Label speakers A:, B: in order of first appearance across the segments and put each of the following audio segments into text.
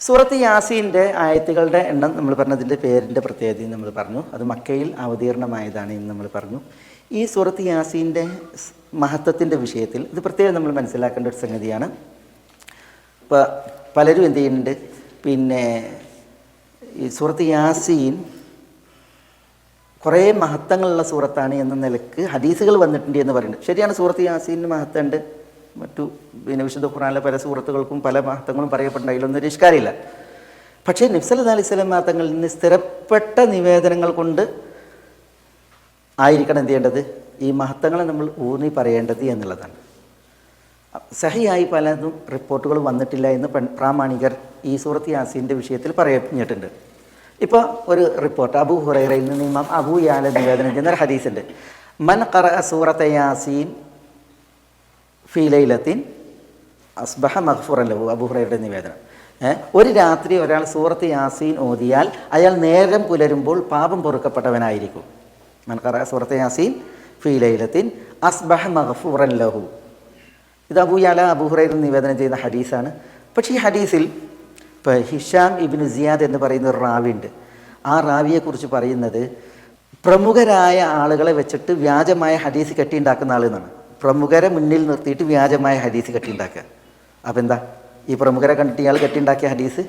A: സൂറത്ത് യാസീൻ്റെ ആയത്തുകളുടെ എണ്ണം നമ്മൾ പറഞ്ഞതിൻ്റെ പേരിൻ്റെ പ്രത്യേകതയും നമ്മൾ പറഞ്ഞു. അത് മക്കയിൽ അവതീർണമായതാണ് എന്ന് നമ്മൾ പറഞ്ഞു. ഈ സൂറത്ത് യാസീൻ്റെ മഹത്വത്തിൻ്റെ വിഷയത്തിൽ ഇത് പ്രത്യേകം നമ്മൾ മനസ്സിലാക്കേണ്ട ഒരു സംഗതിയാണ്. ഇപ്പോൾ പലരും എന്ത് ചെയ്യുന്നുണ്ട്, ഈ സൂറത്ത് യാസീൻ കുറേ മഹത്വങ്ങളുള്ള സൂറത്താണ് എന്ന നിലക്ക് ഹദീസുകൾ വന്നിട്ടുണ്ട് എന്ന് പറയുന്നുണ്ട്. ശരിയാണ്, സൂറത്ത് യാസീന് മഹത്വമുണ്ട്. മറ്റു വിശുദ്ധ ഖുർആനിലെ പല സൂറത്തുകൾക്കും പല മഹത്വങ്ങളും പറയപ്പെട്ടുണ്ടായില്ലൊന്നും ഒരു ഇഷ്കാരില്ല. പക്ഷേ നബി സല്ലല്ലാഹു അലൈഹി വസല്ലം തങ്ങളിൽ നിന്ന് സ്ഥിരപ്പെട്ട നിവേദനങ്ങൾ കൊണ്ട് ആയിരിക്കണം എന്ത് ചെയ്യേണ്ടത്, ഈ മഹത്വങ്ങളെ നമ്മൾ ഊന്നി പറയേണ്ടത് എന്നുള്ളതാണ്. സഹിയായി പലതും റിപ്പോർട്ടുകൾ വന്നിട്ടില്ല എന്ന് പ്രാമാണികർ ഈ സൂറത്ത് യാസീൻ്റെ വിഷയത്തിൽ പറഞ്ഞിട്ടുണ്ട്. ഇപ്പോൾ ഒരു റിപ്പോർട്ട് അബൂ ഹുറൈറയിൽ നിന്ന് ഇമാം അബൂ യാല നിവേദനം ചെയ്യുന്ന ഒരു ഹദീസുണ്ട്. മൻ ഖറഅ സൂറത്ത യാസീൻ ഫീ ലൈലത്തിൻ അസ്ബഹ മഗ്ഫൂറൻ ലഹു. അബൂ ഹുറൈറയുടെ നിവേദനം. ഒരു രാത്രി ഒരാൾ സൂറത്ത് യാസീൻ ഓതിയാൽ അയാൾ നേരം പുലരുമ്പോൾ പാപം പൊറുക്കപ്പെട്ടവനായിരിക്കും. മൻ ഖറഅ സൂറത്ത യാസീൻ ഫീ ലൈലത്തിൻ അസ്ബഹ മഗ്ഫൂറൻ ലഹു. ഇത് അബൂ യാല അബൂ ഹുറൈറ നിവേദനം ചെയ്യുന്ന ഹദീസാണ്. പക്ഷേ ഈ ഹദീസിൽ ഇപ്പോൾ ഹിഷാം ഇബ്നു സിയാദ് എന്ന് പറയുന്ന ഒരു റാവിയുണ്ട്. ആ റാവിയെക്കുറിച്ച് പറയുന്നത് പ്രമുഖരായ ആളുകളെ വെച്ചിട്ട് വ്യാജമായ ഹദീസ് കെട്ടിയുണ്ടാക്കുന്ന ആളെന്നാണ്. പ്രമുഖരെ മുന്നിൽ നിർത്തിയിട്ട് വ്യാജമായ ഹദീസ് കെട്ടിയുണ്ടാക്കുക. അപ്പോൾ എന്താ, ഈ പ്രമുഖരെ കണ്ടിട്ട് ഇയാൾ കെട്ടിയുണ്ടാക്കിയ ഹദീസ്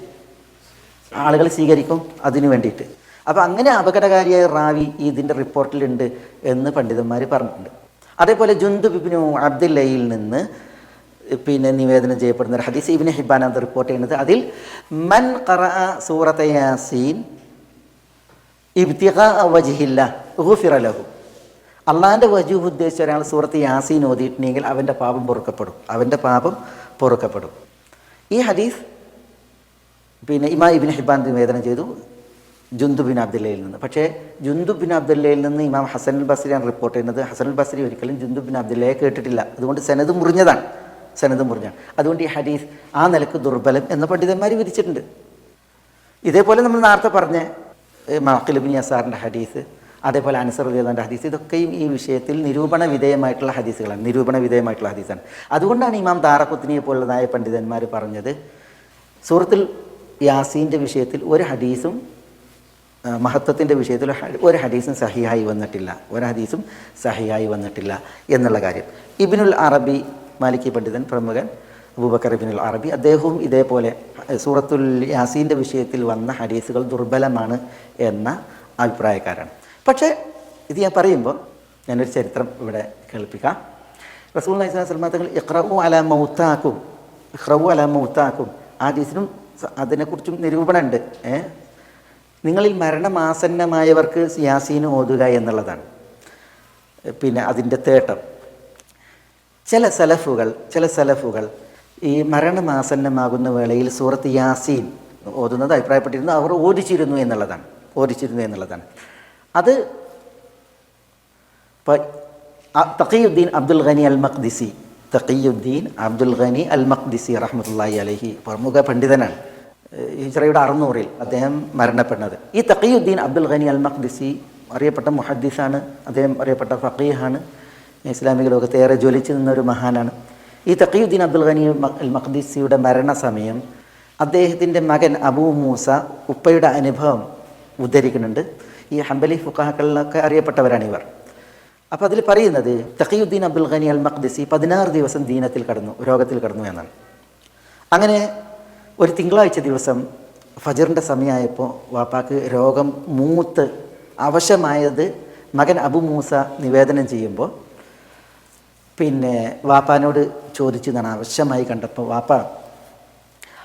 A: ആളുകൾ സ്വീകരിക്കും അതിനു വേണ്ടിയിട്ട്. അപ്പോൾ അങ്ങനെ അപകടകാരിയായ റാവി ഇതിൻ്റെ റിപ്പോർട്ടിലുണ്ട് എന്ന് പണ്ഡിതന്മാർ പറഞ്ഞിട്ടുണ്ട്. അതേപോലെ ജുന്ദുബ് ഇബ്നു അബ്ദുല്ലയിൽ നിന്ന് നിവേദനം ചെയ്യപ്പെടുന്ന ഒരു ഹദീസ് ഇബ്നു ഹിബ്ബാൻ അത് റിപ്പോർട്ട് ചെയ്യുന്നത്. അതിൽ മൻ ഖറഅ സൂറത്ത യാസീൻ ഇബ്തിഗാഅ വജ്ഹില്ലാഹ് ഗുഫിറ ലഹു. അള്ളാഹിൻ്റെ വജൂഹ് ഉദ്ദേശിച്ച ഒരാൾ സൂറത്ത് യാസീൻ ഓതിയിട്ടുണ്ടെങ്കിൽ അവൻ്റെ പാപം പൊറുക്കപ്പെടും. ഈ ഹദീസ് ഇമാം ഇബ്നു ഹിബ്ബാൻ നിവേദനം ചെയ്തു ജുന്ദുബ് ബിൻ അബ്ദുല്ലയിൽ നിന്ന്. പക്ഷേ ജുന്ദുബ് ബിൻ അബ്ദുല്ലയിൽ നിന്ന് ഇമാം ഹസൻ അൽ ബസ്രിയാണ് റിപ്പോർട്ട് ചെയ്യുന്നത്. ഹസൻ അൽ ബസ്രി ഒരിക്കലും ജുന്ദുബ് ബിൻ അബ്ദുല്ലയെ കേട്ടിട്ടില്ല. അതുകൊണ്ട് സനദ് മുറിഞ്ഞാണ്. അതുകൊണ്ട് ഈ ഹദീസ് ആ നിലക്ക് ദുർബലം എന്ന് പണ്ഡിതന്മാർ വിധിച്ചിട്ടുണ്ട്. ഇതേപോലെ നമ്മൾ നേരത്തെ പറഞ്ഞ മഅഖിൽ ഇബ്നു യസാറിൻ്റെ ഹദീസ്, അതേപോലെ അനസ് റളിയല്ലാഹു അൻഹുവിൻ്റെ ഹദീസ്, ഇതൊക്കെയും ഈ വിഷയത്തിൽ നിരൂപണ വിധേയമായിട്ടുള്ള ഹദീസാണ്. അതുകൊണ്ടാണ് ഇമാം ദാറഖുത്നിയെ പോലുള്ളതായ പണ്ഡിതന്മാർ പറഞ്ഞത് സൂറത്തുൽ യാസീൻ്റെ വിഷയത്തിൽ ഒരു ഹദീസും മഹത്വത്തിൻ്റെ വിഷയത്തിൽ ഒരു ഹദീസും സഹിഹായി വന്നിട്ടില്ല എന്നുള്ള കാര്യം. ഇബ്നുൽ അറബി മാലിക്കി പണ്ഡിതൻ, പ്രമുഖൻ അബൂബക്കർ ഇബ്നുൽ അറബി, അദ്ദേഹവും ഇതേപോലെ സൂറത്തുൽ യാസീൻ്റെ വിഷയത്തിൽ വന്ന ഹദീസുകൾ ദുർബലമാണ് എന്ന അഭിപ്രായക്കാരാണ്. പക്ഷേ ഇത് ഞാൻ പറയുമ്പോൾ ഞാനൊരു ചരിത്രം ഇവിടെ കേൾപ്പിക്കാം. റസൂലുള്ളാഹി സ്വല്ലല്ലാഹു അലൈഹി വസല്ലം തങ്ങൾ ഇഖ്റഉ അലാ മൗതാക്കും ആ ഹദീസിനും അതിനെക്കുറിച്ചും നിരൂപണമുണ്ട്. നിങ്ങളിൽ മരണമാസന്നമായവർക്ക് യാസീൻ ഓതുക എന്നുള്ളതാണ് അതിൻ്റെ തേട്ടം. ചില സലഫുകൾ ഈ മരണമാസന്നമാകുന്ന വേളയിൽ സൂറത്ത് യാസീൻ ഓതുന്നത് അഭിപ്രായപ്പെട്ടിരുന്നു. അവർ ഓദിച്ചിരുന്നു എന്നുള്ളതാണ്. അത് തഖിയുദ്ദീൻ അബ്ദുൽ ഗനി അൽ മഖ്ദിസി റഹ്മത്തുള്ളാഹി അലൈഹി പ്രമുഖ പണ്ഡിതനാണ്. ഹിജ്റയുടെ 600-ൽ അദ്ദേഹം മരണപ്പെടുന്നത്. ഈ തഖിയുദ്ദീൻ അബ്ദുൽ ഗനി അൽ മഖ്ദിസി അറിയപ്പെട്ട മുഹദ്ദിസാണ്. അദ്ദേഹം അറിയപ്പെട്ട ഫഖീഹാണ്. ഇസ്ലാമിക ലോകത്ത് ഏറെ ജ്വലിച്ചു നിന്നൊരു മഹാനാണ്. ഈ തഖിയുദ്ദീൻ അബ്ദുൽ ഗനി അൽ മഖ്ദിസിയുടെ മരണസമയം അദ്ദേഹത്തിൻ്റെ മകൻ അബൂ മൂസ ഉപ്പയുടെ അനുഭവം ഉദ്ധരിക്കുന്നുണ്ട്. ഈ ഹംബലി ഫുഖഹാക്കളിലൊക്കെ അറിയപ്പെട്ടവരാണ് ഇവർ. അപ്പോൾ അതിൽ പറയുന്നത് തഖിയുദ്ദീൻ അബ്ദുൽ ഗനി അൽ മഖ്ദിസി 16 ദിവസം രോഗത്തിൽ കടന്നു എന്നാണ്. അങ്ങനെ ഒരു തിങ്കളാഴ്ച ദിവസം ഫജറിൻ്റെ സമയമായപ്പോൾ വാപ്പാക്ക് രോഗം മൂത്ത് അവശമായത് മകൻ അബു മൂസ നിവേദനം ചെയ്യുമ്പോൾ വാപ്പാനോട് ചോദിച്ചു എന്നാണ്. അവശമായി കണ്ടപ്പോൾ വാപ്പ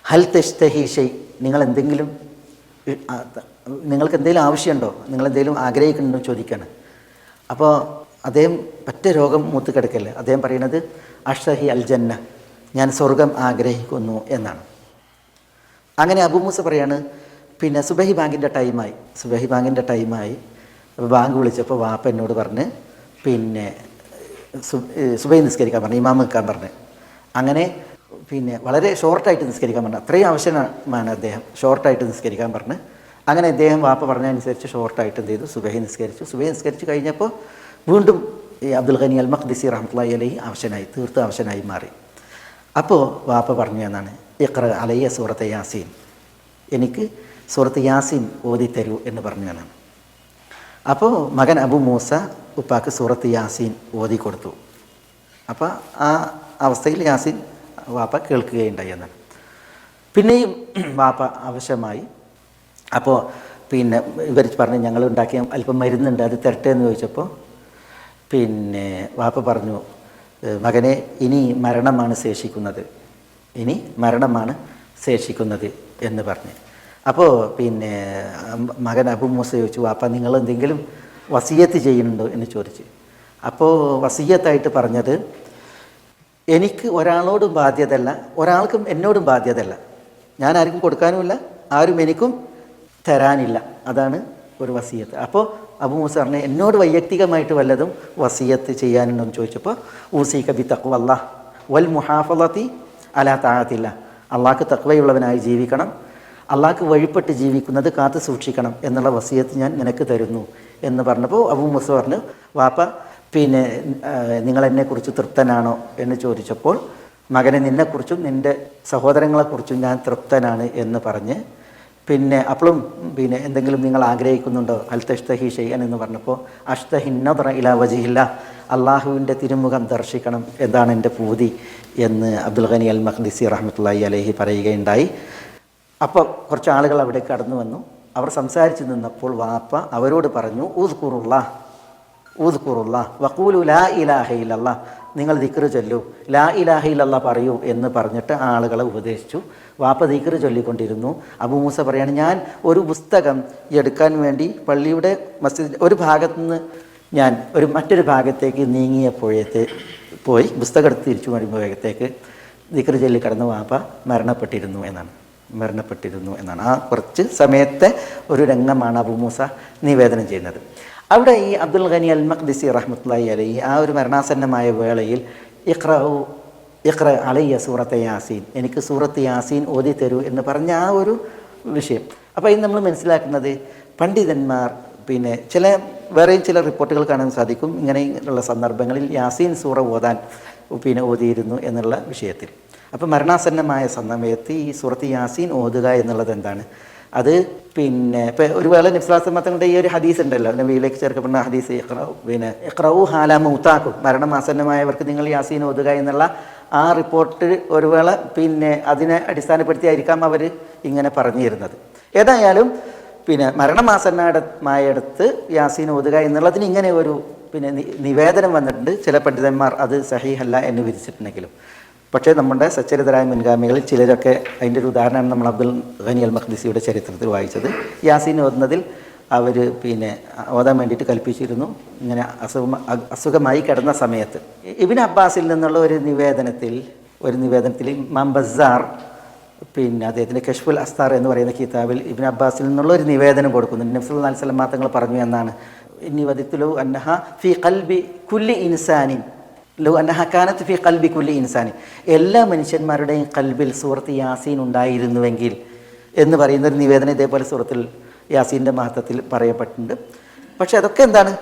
A: ഹൽ തഷ്തഹി ഷൈ, നിങ്ങൾക്ക് എന്തെങ്കിലും ആവശ്യമുണ്ടോ, നിങ്ങളെന്തെങ്കിലും ആഗ്രഹിക്കുന്നുണ്ടോ ചോദിക്കുകയാണ്. അപ്പോൾ അദ്ദേഹം പറ്റ രോഗം മൂത്ത് കിടക്കല്ലേ. അദ്ദേഹം പറയുന്നത് അഷ്തഹി അൽ ജന്ന, ഞാൻ സ്വർഗം ആഗ്രഹിക്കുന്നു എന്നാണ്. അങ്ങനെ അബു മൂസ പറയാണ് സുബഹി ബാങ്കിൻ്റെ ടൈമായി. ബാങ്ക് വിളിച്ചപ്പോൾ വാപ്പ എന്നോട് പറഞ്ഞ് സുബഹി നിസ്കരിക്കാൻ പറഞ്ഞു, ഇമാം നിൽക്കാൻ പറഞ്ഞ്. അങ്ങനെ വളരെ ഷോർട്ടായിട്ട് നിസ്കരിക്കാൻ പറഞ്ഞു. അത്രയും ആവശ്യമാണ് അദ്ദേഹം ഷോർട്ടായിട്ട് നിസ്കരിക്കാൻ പറഞ്ഞ്. അങ്ങനെ അദ്ദേഹം വാപ്പ പറഞ്ഞതനുസരിച്ച് ഷോർട്ടായിട്ട് എന്ത് ചെയ്തു, സുബഹി നിസ്കരിച്ചു കഴിഞ്ഞപ്പോൾ വീണ്ടും ഈ അബ്ദുൽ ഗനി അൽ മഖ്ദിസി റഹ്മത്തുള്ളാഹി അലൈഹി തീർത്തും അവശനായി മാറി. അപ്പോൾ വാപ്പ പറഞ്ഞു എന്നാണ് ഇഖ്റ അലയ്യ സൂറത്തെ യാസീൻ, എനിക്ക് സൂറത്ത് യാസീൻ ഓതി തരൂ എന്ന് പറഞ്ഞാണ്. അപ്പോൾ മകൻ അബു മൂസ ഉപ്പാക്ക് സൂറത്ത് യാസീൻ ഓതി കൊടുത്തു. അപ്പോൾ ആ അവസ്ഥയിൽ യാസീൻ വാപ്പ കേൾക്കുകയുണ്ടായി എന്നാണ്. പിന്നെയും വാപ്പ ആവശ്യമായി. അപ്പോൾ പിന്നെ ഇവർ പറഞ്ഞ് ഞങ്ങൾ ഉണ്ടാക്കിയ അല്പം മരുന്നുണ്ട്, അത് തരട്ടെ എന്ന് ചോദിച്ചപ്പോൾ പിന്നെ വാപ്പ പറഞ്ഞു, മകനെ ഇനി മരണമാണ് ശേഷിക്കുന്നത്, ഇനി മരണമാണ് ശേഷിക്കുന്നത് എന്ന് പറഞ്ഞ്. അപ്പോൾ പിന്നെ മകൻ അബു മൂസ ചോദിച്ചു, വാപ്പ നിങ്ങൾ എന്തെങ്കിലും വസിയത്ത് ചെയ്യുന്നുണ്ടോ എന്ന് ചോദിച്ചു. അപ്പോൾ വസിയത്തായിട്ട് പറഞ്ഞത്, എനിക്ക് ഒരാളോടും ബാധ്യതയല്ല, ഒരാൾക്കും എന്നോടും ബാധ്യതയല്ല, ഞാൻ ആർക്കും കൊടുക്കാനുമില്ല, ആരും എനിക്കും തരാനില്ല, അതാണ് ഒരു വസിയത്ത്. അപ്പോൾ അബു മൂസ പറഞ്ഞു, എന്നോട് വൈയക്തികമായിട്ട് വല്ലതും വസിയത്ത് ചെയ്യാനുണ്ടോ എന്ന് ചോദിച്ചപ്പോൾ ഊസീക ബി തഖ്വല്ലാഹ് വൽ മുഹാഫളതി അലാ തആത്തില്ലാഹ്, അള്ളാഹ്ക്ക് തഖ്വയുള്ളവനായി ജീവിക്കണം, അള്ളാഹ്ക്ക് വഴിപ്പെട്ട് ജീവിക്കുന്നത് കാത്തു സൂക്ഷിക്കണം എന്നുള്ള വസിയത്ത് ഞാൻ നിനക്ക് തരുന്നു എന്ന് പറഞ്ഞപ്പോൾ അബു മൂസ പറഞ്ഞു, വാപ്പ പിന്നെ നിങ്ങളെന്നെക്കുറിച്ച് തൃപ്തനാണോ എന്ന് ചോദിച്ചപ്പോൾ മകനെ നിന്നെക്കുറിച്ചും നിൻ്റെ സഹോദരങ്ങളെക്കുറിച്ചും ഞാൻ തൃപ്തനാണ് എന്ന് പറഞ്ഞ്, പിന്നെ അപ്പോഴും പിന്നെ എന്തെങ്കിലും നിങ്ങൾ ആഗ്രഹിക്കുന്നുണ്ടോ അൽ തഷ്തഹി ഷൈഅൻ എന്ന് പറഞ്ഞപ്പോൾ അഷ്തഹി നദറ ഇലാ വജ്ഹില്ലാ, അള്ളാഹുവിൻ്റെ തിരുമുഖം ദർശിക്കണം എന്താണ് എൻ്റെ പൂതി എന്ന് അബ്ദുൽ ഗനി അൽ മഖ്ദിസി റഹ്മത്തുള്ളാഹി അലൈഹി പറയുകയുണ്ടായി. അപ്പോൾ കുറച്ച് ആളുകൾ അവിടെ കടന്നു വന്നു. അവർ സംസാരിച്ച് നിന്നപ്പോൾ വാപ്പ അവരോട് പറഞ്ഞു, ഉദ്കുറുല്ലാഹ് ഉദ്കുറുല്ലാഹ് വഖൂലു ലാ ഇലാഹ ഇല്ലല്ലാഹ്, നിങ്ങൾ ദിക്ർ ചൊല്ലൂ, ലാ ഇലാഹ ഇല്ലല്ലാഹ് പറയൂ എന്ന് പറഞ്ഞിട്ട് ആളുകളെ ഉപദേശിച്ചു. വാപ്പ ദിക്ർ ചൊല്ലിക്കൊണ്ടിരുന്നു. അബൂ മൂസ പറയാണ്, ഞാൻ ഒരു പുസ്തകം എടുക്കാൻ വേണ്ടി പള്ളിയുടെ മസ്ജിദ് ഒരു ഭാഗത്തുനിന്ന് ഞാൻ മറ്റൊരു ഭാഗത്തേക്ക് നീങ്ങിയപ്പോഴത്തെ പോയി പുസ്തകം എടുത്ത് തിരിച്ചു വരുമ്പോഴത്തേക്ക് ദിക്ർ ചൊല്ലി കിടന്ന് വാപ്പ മരണപ്പെട്ടിരുന്നു എന്നാണ്. ആ കുറച്ച് സമയത്തെ ഒരു രംഗമാണ് അബൂ മൂസ നിവേദനം ചെയ്യുന്നത്. അവിടെ ഈ അബ്ദുൽ ഗനി അൽ മഖ്ദിസി റഹ്മത്തുള്ളാഹി അലൈഹി ആ ഒരു മരണാസന്നമായ വേളയിൽ ഇഖ്റ അലയ്യ സൂറത്തെ യാസീൻ, എനിക്ക് സൂറത്ത് യാസീൻ ഓതി തരൂ എന്ന് പറഞ്ഞ ആ ഒരു വിഷയം. അപ്പോൾ ഇത് നമ്മൾ മനസ്സിലാക്കുന്നത് പണ്ഡിതന്മാർ പിന്നെ വേറെയും ചില റിപ്പോർട്ടുകൾ കാണാൻ സാധിക്കും, ഇങ്ങനെയുള്ള സന്ദർഭങ്ങളിൽ യാസീൻ സൂറ ഓതാൻ ഓതിയിരുന്നു എന്നുള്ള വിഷയത്തിൽ. അപ്പോൾ മരണാസന്നമായ സമയത്ത് ഈ സൂറത്ത് യാസീൻ ഓതുക എന്നുള്ളത് എന്താണ്, അത് പിന്നെ ഇപ്പോൾ ഒരു വേള നബി സ്വല്ലല്ലാഹു അലൈഹി വസല്ലം തങ്ങളുടെ ഈ ഒരു ഹദീസ് ഉണ്ടല്ലോ, നബിയിലേക്ക് ചേർക്കപ്പെടുന്ന ഹദീസ്, ഇഖ്റഊ ഹാല മൗതാക്കും, മരണമാസന്നമായവർക്ക് നിങ്ങൾ യാസീൻ ഓതുക എന്നുള്ള ആ റിപ്പോർട്ട് ഒരു വേള പിന്നെ അതിനെ അടിസ്ഥാനപ്പെടുത്തിയായിരിക്കാം അവർ ഇങ്ങനെ പറഞ്ഞിരുന്നത്. ഏതായാലും പിന്നെ മരണമാസന്നമായടുത്ത് യാസീൻ ഓതുക എന്നുള്ളതിന് ഇങ്ങനെ ഒരു നിവേദനം വന്നിട്ടുണ്ട്. ചില പണ്ഡിതന്മാർ അത് സഹീഹല്ല എന്ന് വിധിച്ചിട്ടുണ്ടെങ്കിലും, പക്ഷേ നമ്മുടെ സച്ചരിതരായ മുൻഗാമികളിൽ ചിലരൊക്കെ അതിൻ്റെ ഒരു ഉദാഹരണമാണ് നമ്മൾ അബ്ദുൽ ഗനി അൽ മഖ്ദിസിയുടെ ചരിത്രത്തിൽ വായിച്ചത്. യാസീൻ ഓതുന്നതിൽ അവർ ഓതാൻ വേണ്ടിയിട്ട് കൽപ്പിച്ചിരുന്നു, ഇങ്ങനെ അസുഖമായി കിടന്ന സമയത്ത്. ഇബ്നു അബ്ബാസിൽ നിന്നുള്ള ഒരു നിവേദനത്തിൽ ഇമാം ബസ്സാർ അദ്ദേഹത്തിൻ്റെ കശ്ഫുൽ അസ്താർ എന്ന് പറയുന്ന കിതാബിൽ ഇബ്നു അബ്ബാസിൽ നിന്നുള്ള ഒരു നിവേദനം കൊടുക്കുന്നുണ്ട്. നബി സല്ലല്ലാഹു അലൈഹി വസല്ലം തങ്ങൾ പറഞ്ഞു എന്നാണ്, ഇന്നി വദിത്തു അന്നഹ ഫീ ഖൽബി കുല്ലി ഇൻസാനിൻ ലോ അന്നഹ കാനത്ത് ഫീ ഖൽബി കുല്ലി ഇൻസാനിൻ, എല്ലാ മനുഷ്യന്മാരുടെയും കൽബിൽ സൂറത്ത് യാസീൻ ഉണ്ടായിരുന്നുവെങ്കിൽ എന്ന് പറയുന്നൊരു നിവേദനം ഇതേപോലെ സൂറത്തിൽ യാസീൻ്റെ മഹത്വത്തിൽ പറയപ്പെട്ടിട്ടുണ്ട്. പക്ഷെ അതൊക്കെ എന്താണ്,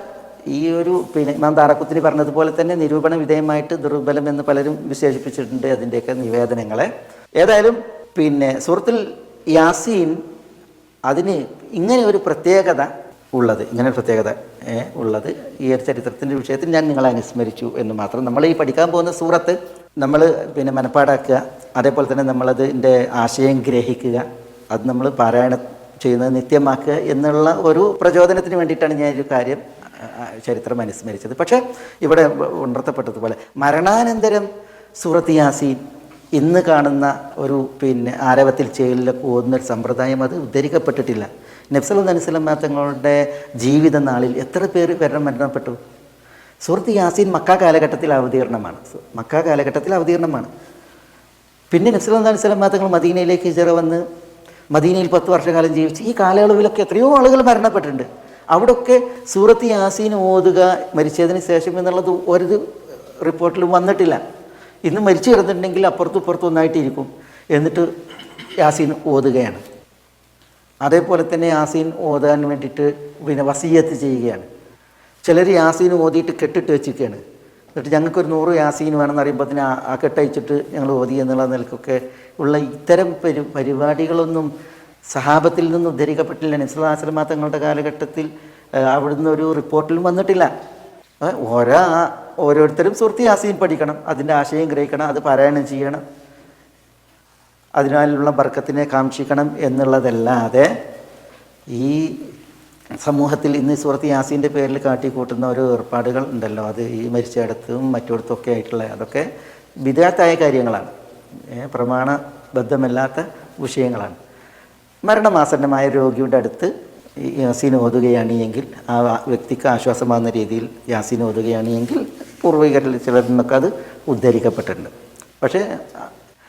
A: ഈ ഒരു ഇമാം ദാറഖുത്നി പറഞ്ഞതുപോലെ തന്നെ നിരൂപണ വിധേയമായിട്ട് ദുർബലം എന്ന് പലരും വിശേഷിപ്പിച്ചിട്ടുണ്ട് അതിൻ്റെയൊക്കെ നിവേദനങ്ങളെ. ഏതായാലും സൂറത്തുൽ യാസീൻ അതിന് ഇങ്ങനെ ഒരു പ്രത്യേകത ഉള്ളത് ഈ ഒരു ചരിത്രത്തിൻ്റെ വിഷയത്തിൽ ഞാൻ നിങ്ങളെ അനുസ്മരിച്ചു എന്ന് മാത്രം. നമ്മൾ ഈ പഠിക്കാൻ പോകുന്ന സൂറത്ത് നമ്മൾ മനപ്പാടാക്കുക, അതേപോലെ തന്നെ നമ്മളതിൻ്റെ ആശയം ഗ്രഹിക്കുക, അത് നമ്മൾ പാരായണം ചെയ്യുന്നത് നിത്യമാക്കുക എന്നുള്ള ഒരു പ്രചോദനത്തിന് വേണ്ടിയിട്ടാണ് ഞാൻ ഒരു കാര്യം ചരിത്രം അനുസ്മരിച്ചത്. പക്ഷേ ഇവിടെ ഉണർത്തപ്പെട്ടതുപോലെ മരണാനന്തരം സൂറത്ത് യാസീൻ ഇന്ന് കാണുന്ന ഒരു ആരവത്തിൽ ചെയ്യലിലൊക്കെ ഓതുന്നൊരു സമ്പ്രദായം അത് ഉദ്ധരിക്കപ്പെട്ടിട്ടില്ല. നബി സല്ലല്ലാഹു അലൈഹി വസല്ലം തങ്ങളുടെ ജീവിത നാളിൽ എത്ര പേര് മരണപ്പെട്ടു? സൂറത്ത് യാസീൻ മക്ക കാലഘട്ടത്തിൽ അവതീർണമാണ്. പിന്നെ നബി സല്ലല്ലാഹു അലൈഹി വസല്ലം തങ്ങൾ മദീനയിലേക്ക് ഹിജ്റ വന്ന് മദീനയിൽ 10 വർഷക്കാലം ജീവിച്ച് ഈ കാലയളവിലൊക്കെ എത്രയോ ആളുകൾ മരണപ്പെട്ടിട്ടുണ്ട്. അവിടെയൊക്കെ സൂറത്ത് യാസീൻ ഓതുക മരിച്ചതിന് ശേഷം എന്നുള്ളത് ഒരു റിപ്പോർട്ടിലും വന്നിട്ടില്ല. ഇന്ന് മരിച്ചു കിടന്നിട്ടുണ്ടെങ്കിൽ അപ്പുറത്തും ഇപ്പുറത്തും ഒന്നായിട്ടിരിക്കും, എന്നിട്ട് യാസീൻ ഓതുകയാണ്. അതേപോലെ തന്നെ യാസീൻ ഓതാൻ വേണ്ടിയിട്ട് വസിയ്യത്ത് ചെയ്യുകയാണ്. ചിലർ യാസീൻ ഓതിയിട്ട് കെട്ടിട്ട് വെച്ചിരിക്കുകയാണ്. എന്നിട്ട് ഞങ്ങൾക്കൊരു 100 യാസീൻ വേണമെന്ന് അറിയുമ്പോൾ തന്നെ ആ കെട്ടയച്ചിട്ട് ഞങ്ങൾ ഓതി എന്നുള്ള നിലക്കൊക്കെ ഉള്ള ഇത്തരം പരിപാടികളൊന്നും സഹാബത്തിൽ നിന്ന് ഉദ്ധരിക്കപ്പെട്ടില്ല. നബി സല്ലല്ലാഹു അലൈഹി വസല്ലം തങ്ങളുടെ കാലഘട്ടത്തിൽ അവിടുന്ന് ഒരു റിപ്പോർട്ടിലും വന്നിട്ടില്ല. ഓരോരുത്തരും സൂറത്ത് യാസീൻ പഠിക്കണം, അതിൻ്റെ ആശയം ഗ്രഹിക്കണം, അത് പാരായണം ചെയ്യണം, അതിനാലുള്ള ബർക്കത്തിനെ കാക്ഷിക്കണം എന്നുള്ളതല്ലാതെ ഈ സമൂഹത്തിൽ ഇന്ന് സൂറത്ത് യാസീൻ്റെ പേരിൽ കാട്ടിക്കൂട്ടുന്ന ഓരോ ഏർപ്പാടുകൾ ഉണ്ടല്ലോ, അത് ഈ മരിച്ചയിടത്തും മറ്റിടത്തൊക്കെ ആയിട്ടുള്ള അതൊക്കെ ബിദ്അത്തായ കാര്യങ്ങളാണ്, പ്രമാണബദ്ധമല്ലാത്ത വിഷയങ്ങളാണ്. മരണമാസന്നമായ രോഗിയുടെ അടുത്ത് യാസീൻ ഓതുകയാണ് എങ്കിൽ ആ വ്യക്തിക്ക് ആശ്വാസമാകുന്ന രീതിയിൽ യാസീൻ ഓതുകയാണ് എങ്കിൽ പൂർവികരിൽ ചിലരിൽ നിന്നൊക്കെ അത് ഉദ്ധരിക്കപ്പെട്ടിട്ടുണ്ട്. പക്ഷേ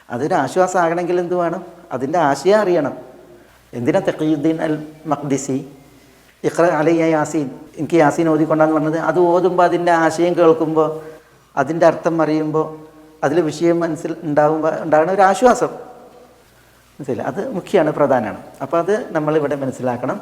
A: അതിന് ആശ്വാസമാകണമെങ്കിൽ എന്ത് വേണം? അതിൻ്റെ ആശയം അറിയണം. എന്തിനാ തഖിയുദ്ദീൻ അൽ മഖ്ദിസി ഇഖ്റ അലയ്യ യാസീൻ, എനിക്ക് യാസീൻ ഓതിക്കൊണ്ടാന്ന് പറഞ്ഞത്? അത് ഓതുമ്പോൾ അതിൻ്റെ ആശയം കേൾക്കുമ്പോൾ, അതിൻ്റെ അർത്ഥം അറിയുമ്പോൾ, അതിൽ വിഷയം ഉണ്ടാകുന്ന ഒരു ആശ്വാസം മനസ്സിലായി, അത് മുഖ്യമാണ്, പ്രധാനമാണ്. അപ്പോൾ അത് നമ്മളിവിടെ മനസ്സിലാക്കണം.